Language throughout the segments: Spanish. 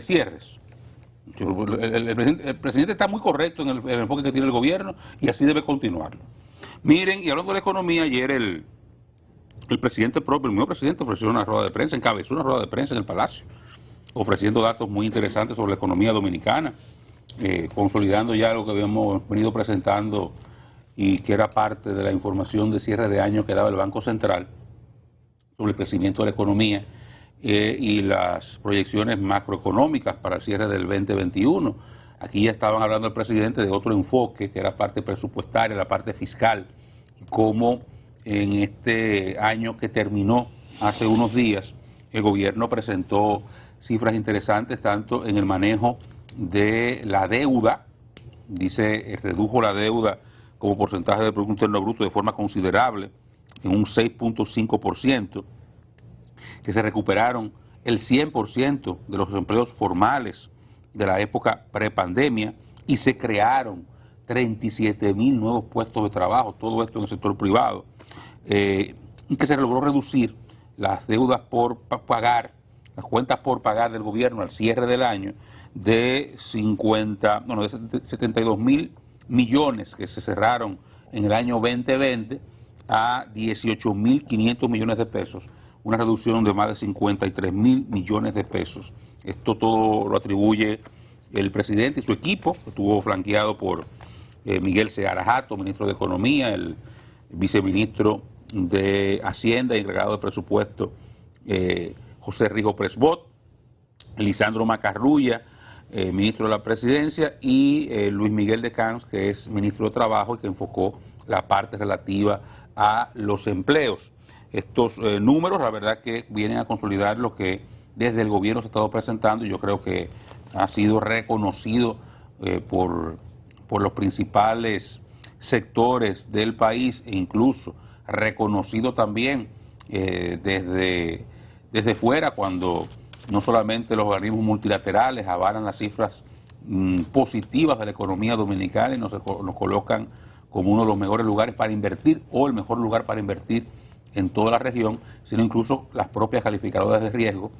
cierres. El presidente está muy correcto en el enfoque que tiene el gobierno y así debe continuarlo. Miren, y hablando de la economía, ayer el presidente propio, el mismo presidente ofreció una rueda de prensa, encabezó una rueda de prensa en el Palacio, ofreciendo datos muy interesantes sobre la economía dominicana, consolidando ya lo que habíamos venido presentando y que era parte de la información de cierre de año que daba el Banco Central sobre el crecimiento de la economía y las proyecciones macroeconómicas para el cierre del 2021. Aquí ya estaban hablando el presidente de otro enfoque, que era parte presupuestaria, la parte fiscal, cómo en este año que terminó hace unos días, el gobierno presentó cifras interesantes tanto en el manejo de la deuda, dice, redujo la deuda como porcentaje del Producto Interno Bruto de forma considerable, en un 6.5%, que se recuperaron el 100% de los empleos formales de la época prepandemia y se crearon 37,000 nuevos puestos de trabajo, todo esto en el sector privado, y que se logró reducir las deudas por pagar, las cuentas por pagar del gobierno al cierre del año de 72,000 millones que se cerraron en el año 2020 a 18,500 millones de pesos, una reducción de más de 53,000 millones de pesos. Esto todo lo atribuye el presidente y su equipo, que estuvo flanqueado por Miguel Seara Jato, ministro de Economía, el viceministro de Hacienda y encargado de presupuesto José Rijo Presbot, Lisandro Macarrulla, ministro de la Presidencia, y Luis Miguel de Camps, que es ministro de Trabajo y que enfocó la parte relativa a los empleos. Estos números, la verdad que vienen a consolidar lo que desde el gobierno se ha estado presentando y yo creo que ha sido reconocido por los principales sectores del país e incluso reconocido también desde fuera, cuando no solamente los organismos multilaterales avalan las cifras positivas de la economía dominicana y nos colocan como uno de los mejores lugares para invertir o el mejor lugar para invertir en toda la región, sino incluso las propias calificadoras de riesgo,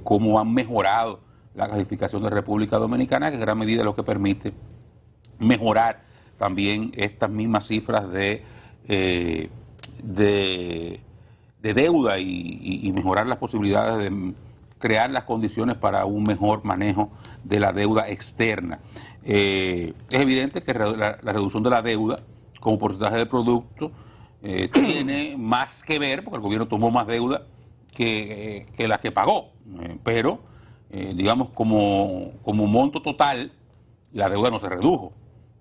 cómo han mejorado la calificación de República Dominicana, que en gran medida es lo que permite mejorar también estas mismas cifras de deuda y mejorar las posibilidades de crear las condiciones para un mejor manejo de la deuda externa. Es evidente que la reducción de la deuda como porcentaje del producto tiene más que ver, porque el gobierno tomó más deuda que la que pagó, pero digamos como monto total la deuda no se redujo,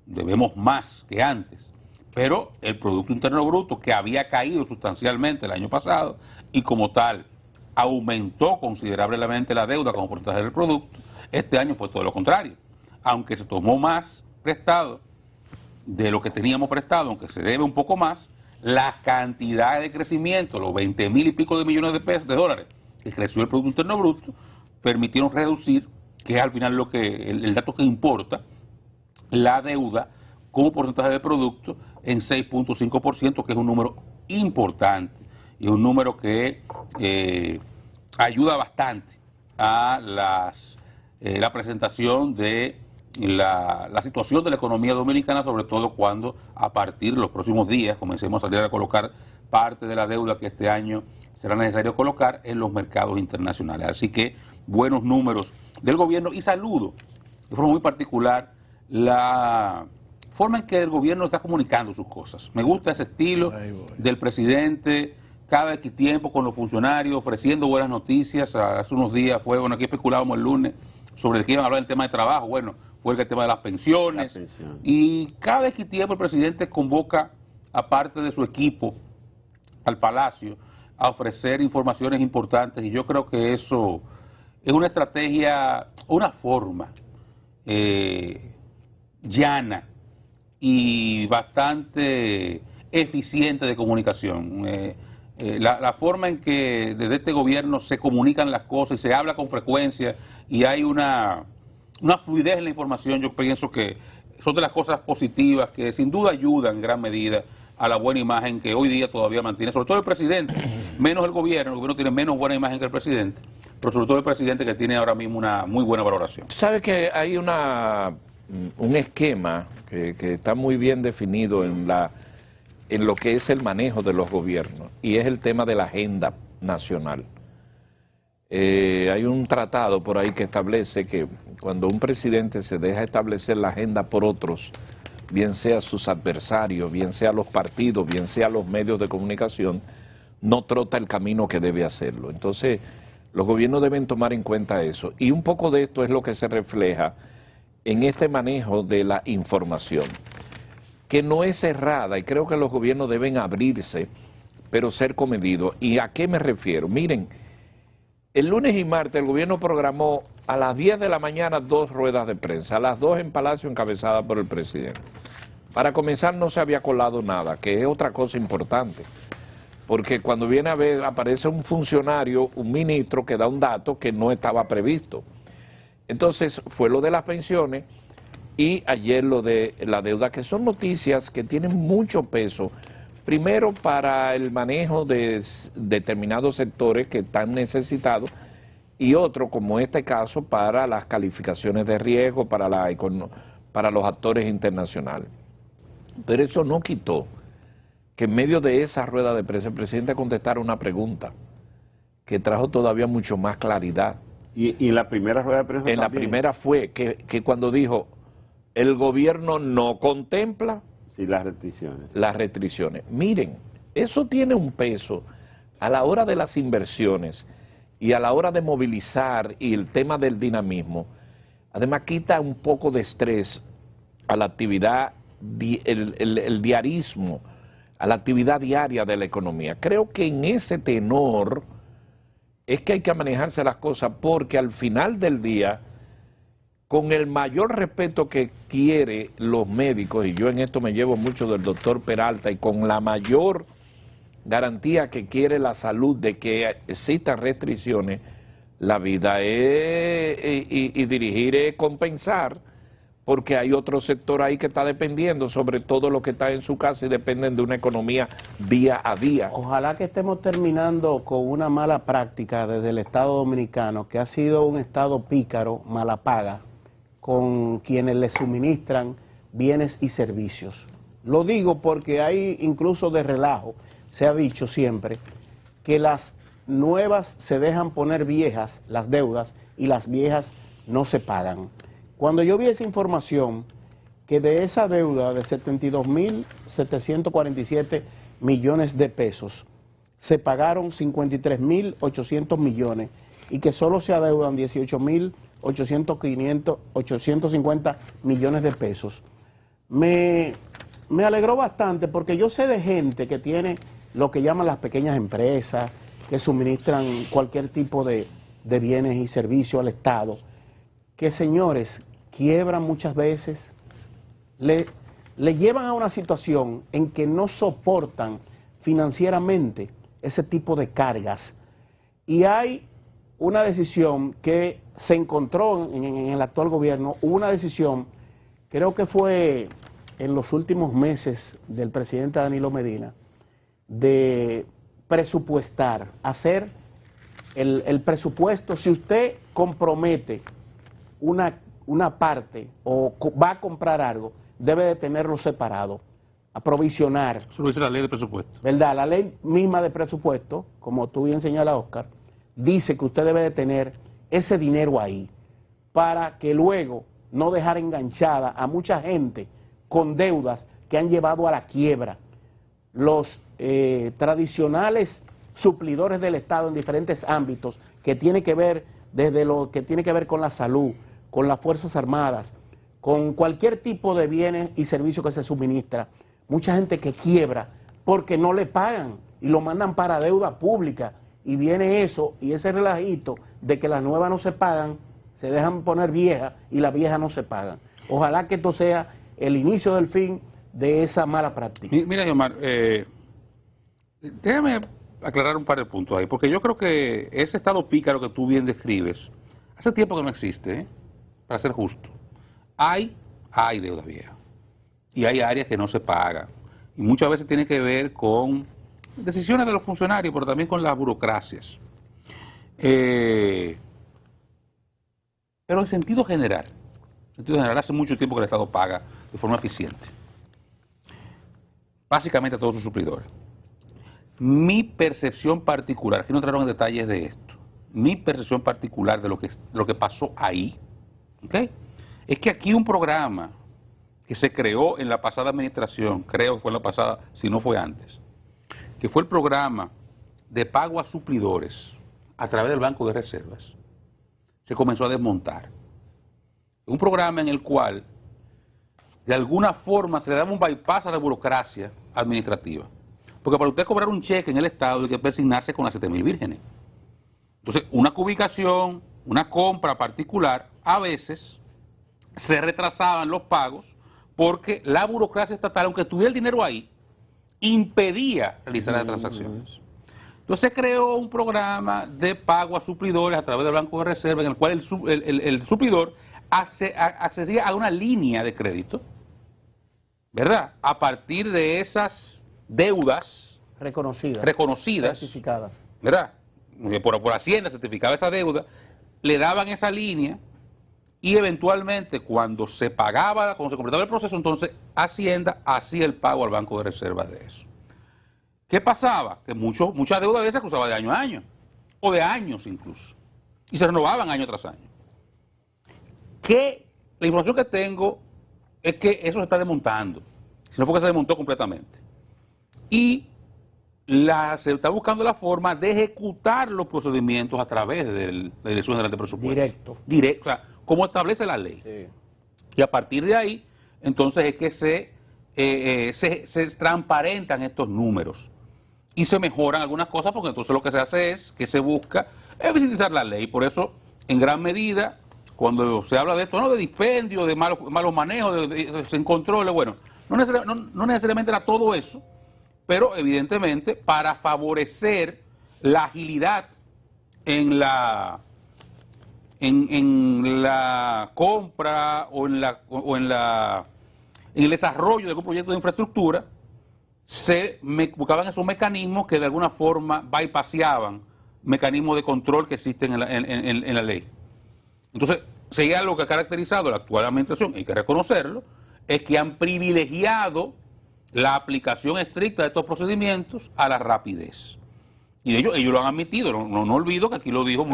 debemos más que antes, pero el Producto Interno Bruto, que había caído sustancialmente el año pasado y como tal aumentó considerablemente la deuda como porcentaje del producto, este año fue todo lo contrario, aunque se tomó más prestado de lo que teníamos prestado, aunque se debe un poco más, la cantidad de crecimiento, los 20,000 y pico de millones de dólares que creció el Producto Interno Bruto, permitieron reducir, que es al final lo que el dato que importa, la deuda como porcentaje de producto en 6.5%, que es un número importante y es un número que ayuda bastante a la presentación de la situación de la economía dominicana, sobre todo cuando a partir de los próximos días comencemos a salir a colocar parte de la deuda que este año será necesario colocar en los mercados internacionales. Así que buenos números del gobierno y saludo de forma muy particular la forma en que el gobierno está comunicando sus cosas. Me gusta ese estilo del presidente, cada X tiempo con los funcionarios, ofreciendo buenas noticias. Hace unos días fue, bueno, aquí especulábamos el lunes sobre que iban a hablar del tema de trabajo, bueno, fue el tema de las pensiones. Y cada X tiempo el presidente convoca a parte de su equipo al Palacio a ofrecer informaciones importantes y yo creo que eso es una estrategia, una forma llana y bastante eficiente de comunicación. La forma en que desde este gobierno se comunican las cosas y se habla con frecuencia y hay una fluidez en la información, yo pienso que son de las cosas positivas que sin duda ayudan en gran medida a la buena imagen que hoy día todavía mantiene, sobre todo el presidente, menos el gobierno tiene menos buena imagen que el presidente, pero sobre todo el presidente, que tiene ahora mismo una muy buena valoración. Sabe que hay un esquema que está muy bien definido en lo que es el manejo de los gobiernos, y es el tema de la agenda nacional. Hay un tratado por ahí que establece que cuando un presidente se deja establecer la agenda por otros, bien sea sus adversarios, bien sea los partidos, bien sea los medios de comunicación, no trota el camino que debe hacerlo. Entonces, los gobiernos deben tomar en cuenta eso. Y un poco de esto es lo que se refleja en este manejo de la información, que no es cerrada, y creo que los gobiernos deben abrirse, pero ser comedidos. ¿Y a qué me refiero? Miren, el lunes y martes el gobierno programó a las 10 de la mañana 2 ruedas de prensa, a las 2 en Palacio encabezadas por el presidente. Para comenzar no se había colado nada, que es otra cosa importante, porque cuando viene a ver aparece un funcionario, un ministro que da un dato que no estaba previsto. Entonces fue lo de las pensiones y ayer lo de la deuda, que son noticias que tienen mucho peso. Primero, para el manejo de determinados sectores que están necesitados, y otro, como este caso, para las calificaciones de riesgo, para los actores internacionales. Pero eso no quitó que en medio de esa rueda de prensa el presidente contestara una pregunta que trajo todavía mucho más claridad. Y en la primera rueda de prensa En la primera fue que cuando dijo, el gobierno no contempla... Sí, las restricciones. Las restricciones. Miren, eso tiene un peso a la hora de las inversiones y a la hora de movilizar, y el tema del dinamismo. Además, quita un poco de estrés a la actividad, el diarismo, a la actividad diaria de la economía. Creo que en ese tenor es que hay que manejarse las cosas, porque al final del día, con el mayor respeto que quiere los médicos, y yo en esto me llevo mucho del doctor Peralta, y con la mayor garantía que quiere la salud de que existan restricciones, la vida es, y dirigir es compensar, porque hay otro sector ahí que está dependiendo, sobre todo los que están en su casa y dependen de una economía día a día. Ojalá que estemos terminando con una mala práctica desde el Estado Dominicano, que ha sido un Estado pícaro, mala paga, con quienes le suministran bienes y servicios. Lo digo porque hay incluso de relajo, se ha dicho siempre, que las nuevas se dejan poner viejas, las deudas, y las viejas no se pagan. Cuando yo vi esa información, que de esa deuda de 72.747 millones de pesos, se pagaron 53.800 millones, y que solo se adeudan 18.850 millones de pesos. Me alegró bastante, porque yo sé de gente que tiene lo que llaman las pequeñas empresas, que suministran cualquier tipo de bienes y servicios al Estado, que, señores, quiebran muchas veces, le llevan a una situación en que no soportan financieramente ese tipo de cargas. Y hay una decisión que se encontró en el actual gobierno, una decisión, creo que fue en los últimos meses del presidente Danilo Medina, de presupuestar, hacer el presupuesto. Si usted compromete una parte o va a comprar algo, debe de tenerlo separado, aprovisionar. Eso lo dice la ley de presupuesto. ¿Verdad? La ley misma de presupuesto, como tú bien señalas, Oscar, dice que usted debe de tener ese dinero ahí para que luego no dejar enganchada a mucha gente con deudas que han llevado a la quiebra. Los tradicionales suplidores del Estado en diferentes ámbitos, que tiene que ver desde lo que tiene que ver con la salud, con las Fuerzas Armadas, con cualquier tipo de bienes y servicios que se suministra. Mucha gente que quiebra porque no le pagan y lo mandan para deuda pública, y viene eso y ese relajito de que las nuevas no se pagan, se dejan poner viejas y las viejas no se pagan. Ojalá que esto sea el inicio del fin de esa mala práctica. Mira, Omar, déjame aclarar un par de puntos ahí, porque yo creo que ese estado pícaro que tú bien describes, hace tiempo que no existe, para ser justo. Hay deudas viejas y hay áreas que no se pagan, y muchas veces tiene que ver con decisiones de los funcionarios, pero también con las burocracias. Pero en sentido general, hace mucho tiempo que el Estado paga de forma eficiente, básicamente a todos sus suplidores. Mi percepción particular, aquí no entraron en detalles de esto, mi percepción particular de lo que pasó ahí, ¿okay?, es que aquí un programa que se creó en la pasada administración, creo que fue en la pasada, si no fue antes, que fue el programa de pago a suplidores a través del Banco de Reservas, se comenzó a desmontar. Un programa en el cual, de alguna forma, se le daba un bypass a la burocracia administrativa. Porque para usted cobrar un cheque en el Estado hay que persignarse con las 7.000 vírgenes. Entonces, una cubicación, una compra particular, a veces se retrasaban los pagos porque la burocracia estatal, aunque tuviera el dinero ahí, impedía realizar las transacciones. Entonces se creó un programa de pago a suplidores a través del Banco de Reserva, en el cual el suplidor accedía a una línea de crédito, ¿verdad?, a partir de esas deudas reconocidas, certificadas, ¿verdad?, por Hacienda certificaba esa deuda, le daban esa línea y eventualmente cuando se completaba el proceso, entonces Hacienda hacía el pago al Banco de Reserva de eso. ¿Qué pasaba? Que mucha deuda de esa cruzaba de año a año, o de años incluso, y se renovaban año tras año. La información que tengo es que eso se está desmontando, si no fue que se desmontó completamente. Y se está buscando la forma de ejecutar los procedimientos a través de la Dirección General de Presupuestos. Directo, o sea, como establece la ley. Sí. Y a partir de ahí, entonces es que se transparentan estos números y se mejoran algunas cosas, porque entonces lo que se hace es que se busca eficientizar la ley. Por eso, en gran medida, cuando se habla de esto, no de dispendio, de malos manejos, sin controles, bueno, no necesariamente era todo eso, pero evidentemente para favorecer la agilidad en la compra o en el desarrollo de algún proyecto de infraestructura, se buscaban esos mecanismos que de alguna forma bypaseaban mecanismos de control que existen en la ley. Entonces, si hay algo que ha caracterizado la actual administración, hay que reconocerlo, es que han privilegiado la aplicación estricta de estos procedimientos a la rapidez. Y ellos lo han admitido, no olvido que aquí lo dijo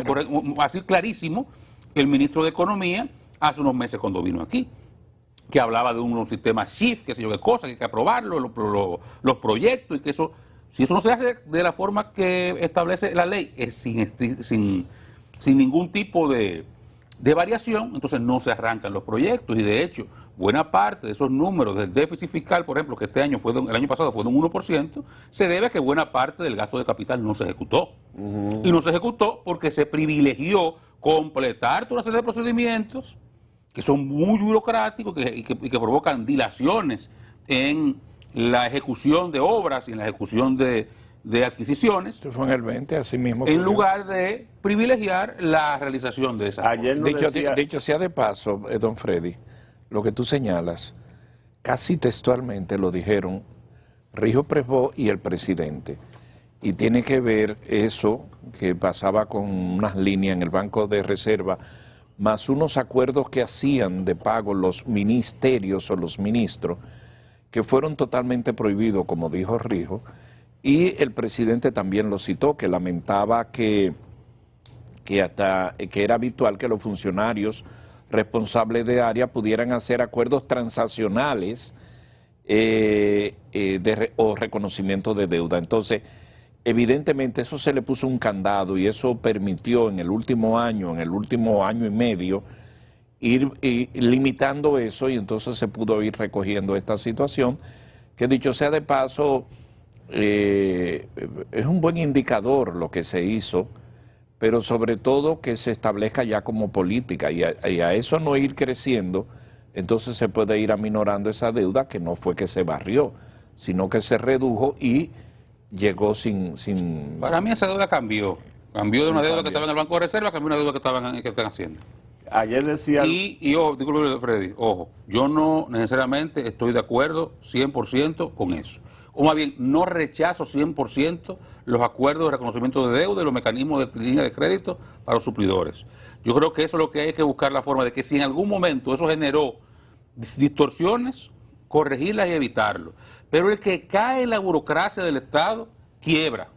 así clarísimo el ministro de Economía hace unos meses cuando vino aquí, que hablaba de un sistema SHIFT, qué sé yo qué cosa, que hay que aprobarlo, los proyectos, y que eso, si eso no se hace de la forma que establece la ley, es sin ningún tipo de variación, entonces no se arrancan los proyectos. Y de hecho, buena parte de esos números del déficit fiscal, por ejemplo, que el año pasado fue de un 1%, se debe a que buena parte del gasto de capital no se ejecutó. Y no se ejecutó porque se privilegió completar toda una serie de procedimientos que son muy burocráticos y que provocan dilaciones en la ejecución de obras y en la ejecución de adquisiciones. Esto fue en el 20, así mismo. En lugar de privilegiar la realización de esas cosas. Dicho sea de paso, don Freddy, lo que tú señalas, casi textualmente lo dijeron Rijo Presbó y el presidente. Y tiene que ver eso que pasaba con unas líneas en el Banco de Reserva, más unos acuerdos que hacían de pago los ministerios o los ministros, que fueron totalmente prohibidos, como dijo Rijo, y el presidente también lo citó, que lamentaba que era habitual que los funcionarios responsables de área pudieran hacer acuerdos transaccionales o reconocimiento de deuda. Entonces, evidentemente eso se le puso un candado y eso permitió en el último año y medio, ir limitando eso, y entonces se pudo ir recogiendo esta situación, que dicho sea de paso, es un buen indicador lo que se hizo, pero sobre todo que se establezca ya como política, y a eso no ir creciendo, entonces se puede ir aminorando esa deuda, que no fue que se barrió, sino que se redujo y llegó sin... Para mí esa deuda cambió de una deuda que estaba en el Banco de Reserva, cambió a una deuda que están haciendo. Ayer decía... Y ojo, disculpe Freddy, ojo, yo no necesariamente estoy de acuerdo 100% con eso. o más bien no rechazo 100% los acuerdos de reconocimiento de deuda y los mecanismos de línea de crédito para los suplidores. Yo creo que eso es lo que hay que buscar la forma de que si en algún momento eso generó distorsiones, corregirlas y evitarlo. Pero el que cae en la burocracia del Estado, quiebra.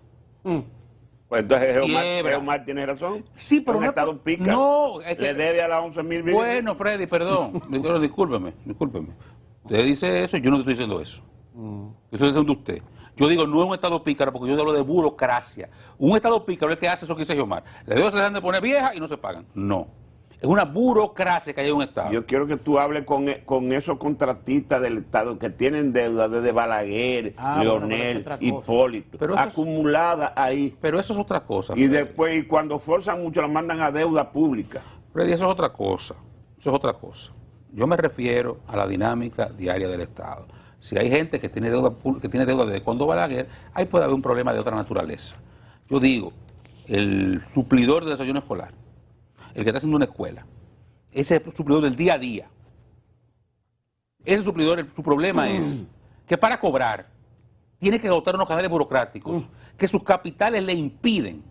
Pues entonces Quiebra. Geomar tiene razón. Sí, pero un no- Estado pícaro. no, es que- le debe a las 11.000 Bueno, Freddy, perdón. Discúlpeme. Usted dice eso y yo no te estoy diciendo eso. Yo estoy diciendo usted. Yo digo, no es un Estado pícaro porque yo hablo de burocracia. Un Estado pícaro es el que hace eso que dice Geomar. Las deudas se dejan de poner viejas y no se pagan. No. Es una burocracia que hay en un Estado. Yo quiero que tú hables con esos contratistas del Estado que tienen deuda desde Balaguer, Bueno, pero es Leonel, otra cosa. Hipólito, Pero eso es- acumulada ahí. Pero eso es otra cosa. Y Freddy. después, y cuando forzan mucho, la mandan a deuda pública. Freddy, eso es otra cosa. Eso es otra cosa. Yo me refiero a la dinámica diaria del Estado. Si hay gente que tiene deuda desde cuando Balaguer, ahí puede haber un problema de otra naturaleza. Yo digo, el suplidor de desayuno escolar, el que está haciendo una escuela, ese es el suplidor del día a día. Ese suplidor, su problema es que para cobrar tiene que agotar unos canales burocráticos que sus capitales le impiden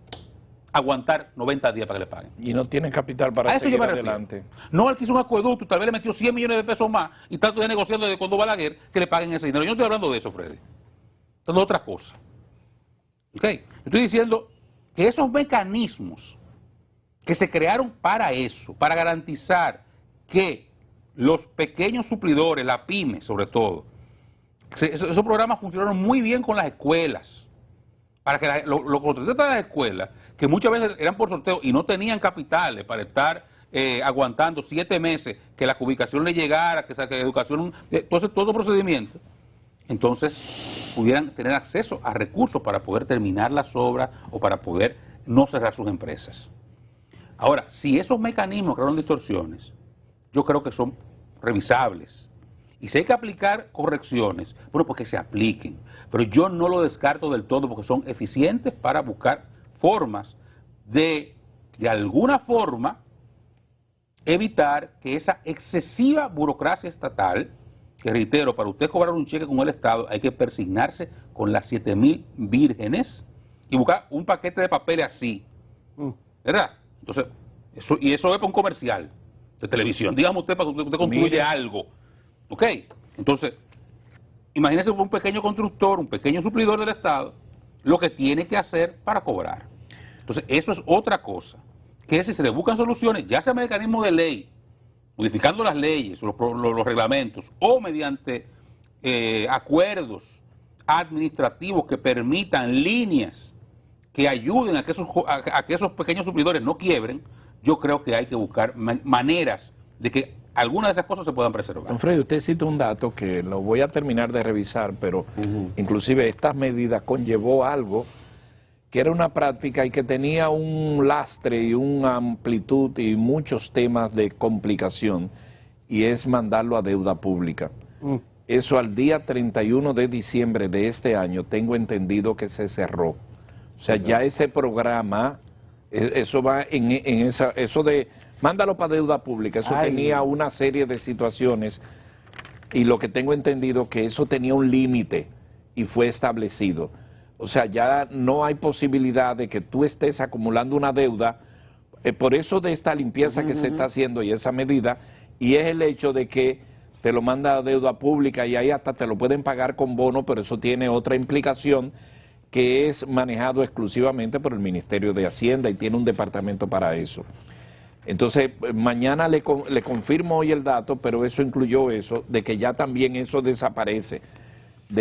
aguantar 90 días para que le paguen. Y no tienen capital para A eso yo seguir me refiero. adelante. No, él quiso un acueducto y tal vez le metió 100 millones de pesos más y está todavía negociando desde cuando Balaguer que le paguen ese dinero. Yo no estoy hablando de eso, Freddy. Estoy hablando de otra cosa. ¿Ok? Estoy diciendo que esos mecanismos que se crearon para eso, para garantizar que los pequeños suplidores, la pyme sobre todo, esos programas funcionaron muy bien con las escuelas. Para que los contratistas de las escuelas, que muchas veces eran por sorteo y no tenían capitales para estar aguantando 7 meses que la ubicación le llegara, que la educación, entonces todo procedimiento, entonces pudieran tener acceso a recursos para poder terminar las obras o para poder no cerrar sus empresas. Ahora, si esos mecanismos crearon distorsiones, yo creo que son revisables. Y si hay que aplicar correcciones, bueno, pues que se apliquen. Pero yo no lo descarto del todo porque son eficientes para buscar formas de alguna forma, evitar que esa excesiva burocracia estatal, que reitero, para usted cobrar un cheque con el Estado hay que persignarse con las 7.000 vírgenes y buscar un paquete de papeles así. ¿Verdad? Entonces, eso es para un comercial de televisión. Dígame usted para que usted construya Mire. algo. ¿Ok? Entonces, imagínese un pequeño constructor, un pequeño suplidor del Estado, lo que tiene que hacer para cobrar. Entonces, eso es otra cosa. Que si se le buscan soluciones, ya sea mecanismo de ley, modificando las leyes, los reglamentos, o mediante acuerdos administrativos que permitan líneas que ayuden a que esos pequeños suplidores no quiebren, yo creo que hay que buscar maneras de que algunas de esas cosas se puedan preservar. Don Freddy, usted cita un dato que lo voy a terminar de revisar, pero inclusive estas medidas conllevó algo que era una práctica y que tenía un lastre y una amplitud y muchos temas de complicación, y es mandarlo a deuda pública. Eso al día 31 de diciembre de este año tengo entendido que se cerró. O sea, ya ese programa, eso va eso de mándalo para deuda pública, eso tenía una serie de situaciones, y lo que tengo entendido que eso tenía un límite y fue establecido. O sea, ya no hay posibilidad de que tú estés acumulando una deuda, por eso de esta limpieza que se está haciendo y esa medida, y es el hecho de que te lo manda a deuda pública y ahí hasta te lo pueden pagar con bono, pero eso tiene otra implicación, que es manejado exclusivamente por el Ministerio de Hacienda y tiene un departamento para eso. Entonces, mañana le confirmo hoy el dato, pero eso incluyó eso, de que ya también eso desaparece.